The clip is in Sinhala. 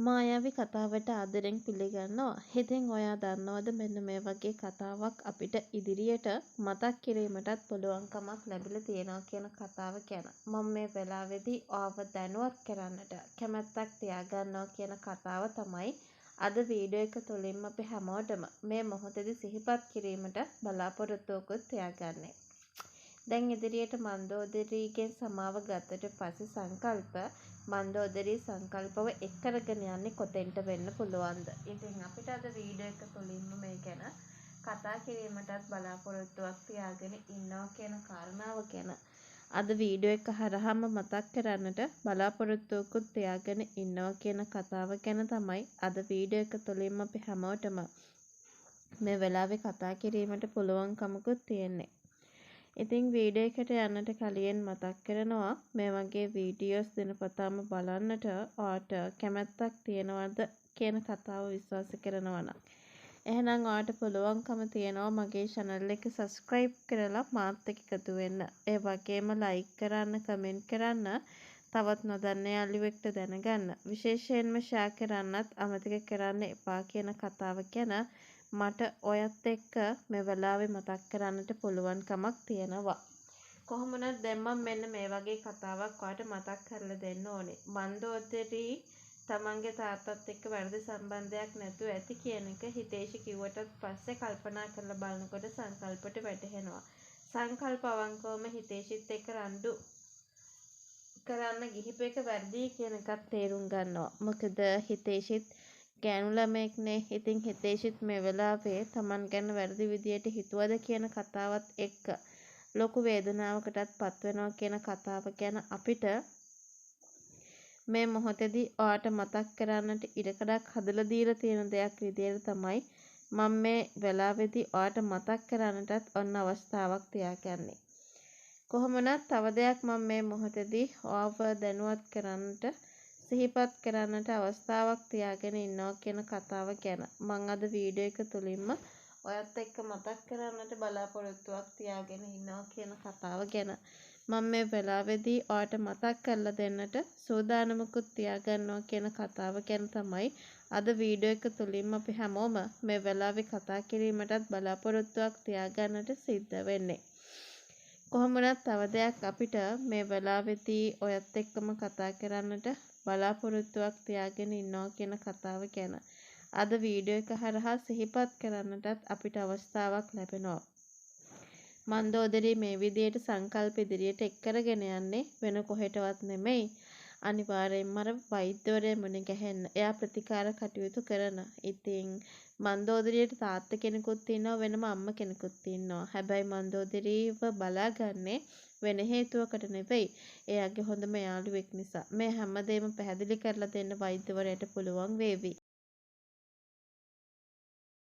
මායාවී කතාවට ආදරෙන් පිළිගන්නවා. ඉතින් ඔයා දන්නවද මෙන්න මේ වගේ කතාවක් අපිට ඉදිරියට මතක් කිරීමටත් පුළුවන්කමක් ලැබිලා තියෙනවා කියන කතාව ගැන. මම මේ වෙලාවේදී ඔයාව දැනුවත් කරන්නට කැමැත්තක් තියාගන්නවා කියන කතාව තමයි අද වීඩියෝ එක තුළින්ම අපි හැමෝටම මේ මොහොතේදී සිහිපත් කිරීමට බලාපොරොත්තුවකුත් තියාගන්නේ. දැන් ඉදිරියට මන්දෝදරීගෙන් සමාව ගත්තට පස්සේ සංකල්ප මන්දෝදරී සංකල්පව එක් කරගෙන යන්නේ කොතෙන්ට වෙන්න පුළුවන්ද? ඉතින් අපිට අද වීඩියෝ එක තුළින්ම මේ ගැන කතා කිරීමටත් බලාපොරොත්තුවක් තියාගෙන ඉන්නවා කියන කාරණාව ගැන අද වීඩියෝ එක හරහාම මතක් කරන්නට බලාපොරොත්තුවකුත් තියාගෙන ඉන්නවා කියන කතාව ගැන තමයි අද වීඩියෝ එක තුළින්ම අපි හැමෝටම මේ වෙලාවේ කතා කිරීමට පුළුවන්කමකුත් තියෙන්නේ. ඉතින් වීඩියෝ එකට යන්නට කලින් මතක් කරනවා මේ වගේ වීඩියෝස් දිනපතාම බලන්නට ඔයාට කැමැත්තක් තියෙනවද කියන කතාව විශ්වාස කරනවා නම් එහෙනම් ඔයාට පුළුවන්කම තියෙනවා මගේ channel එක subscribe කරලා මාත් එක්ක එකතු වෙන්න. ඒ වගේම like කරන්න, comment කරන්න, තවත් නොදන්න යාළුවෙක්ට දැනගන්න. විශේෂයෙන්ම share කරන්නත් අමතක කරන්න එපා කියන කතාව ගැන මට ඔයත් එක්ක මේ වෙලාවේ මතක් කරන්නට පුළුවන්කමක් තියෙනවා. කොහොම වුණත් දැන් මම මෙන්න මේ වගේ කතාවක් ඔයාලට මතක් කරලා දෙන්න ඕනේ. මන්දෝදරී තමන්ගේ තාත්තත් එක්ක වැරදි සම්බන්ධයක් නැතුව ඇති කියන එක හිතේෂි කිව්වටත් පස්සේ කල්පනා කරලා බලනකොට සංකල්පට වැටහෙනවා. සංකල්ප අවංකවම හිතේෂිත් එක්ක රණ්ඩු කරන්න ගිහිප එක වැරදි කියන එකත් තේරුම් ගන්නවා. මොකද හිතේෂිත් ගෑනු ළමයෙක්නේ. ඉතින් හිතේෂිත් මේ වෙලාවේ තමන් ගැන වැරදි විදියට හිතුවද කියන කතාවත් එක්ක ලොකු වේදනාවකටත් පත් වෙනවා කියන කතාව ගැන අපිට මේ මොහොතේදී ඔයාට මතක් කරන්නට ඉඩකඩක් හදලා දීලා තියෙන දෙයක් විදියට තමයි මම මේ වෙලාවේදී ඔයාට මතක් කරන්නටත් ඔන්න අවස්ථාවක් තියාගන්නේ. කොහොම වුණත් තව දෙයක් මම මේ මොහොතේදී ඔයාව දැනුවත් කරන්නට සිහිපත් කරන්නට අවස්ථාවක් තියාගෙන ඉන්නවා කියන කතාව ගැන මම අද වීඩියෝ එක තුළින්ම ඔයත් එක්ක මතක් කරන්නට බලාපොරොත්තුවක් තියාගෙන ඉන්නවා කියන කතාව ගැන මම මේ වෙලාවේදී ඔයාට මතක් කරලා දෙන්නට සූදානමකුත් තියාගන්නවා කියන කතාව ගැන තමයි අද වීඩියෝ එක තුළින්ම අපි හැමෝම මේ වෙලාවේ කතා කිරීමටත් බලාපොරොත්තුවක් තියාගන්නට සිද්ධ වෙන්නේ. කොහොම වුණත් තව දෙයක් අපිට මේ වෙලාවේදී ඔයත් එක්කම කතා කරන්නට බලාපොරොත්තුවක් තියාගෙන ඉන්නවා කියන කතාව ගැන අද වීඩියෝ එක හරහා සිහිපත් කරන්නටත් අපිට අවස්ථාවක් ලැබෙනවා. මන්දෝදරී මේ විදියට සංකල්ප ඉදිරියට එක් කරගෙන යන්නේ වෙන කොහෙටවත් නෙමෙයි. අනිවාර්යෙන්ම අර වෛද්‍යවරයා මුණ ගැහෙන්න. එයා ප්‍රතිකාර කටයුතු කරන. ඉතින් මන්දෝදරියට තාත්තා කෙනෙකුත් ඉන්නවා වෙනම අම්මා කෙනෙකුත් ඉන්නවා. හැබැයි මන්දෝදරීව බලාගන්නේ වෙන හේතුවකට නෙවෙයි. එයාගේ හොඳම යාළුවෙක් නිසා. මේ හැමදේම පැහැදිලි කරලා දෙන්න වෛද්‍යවරයාට පුළුවන් වේවි.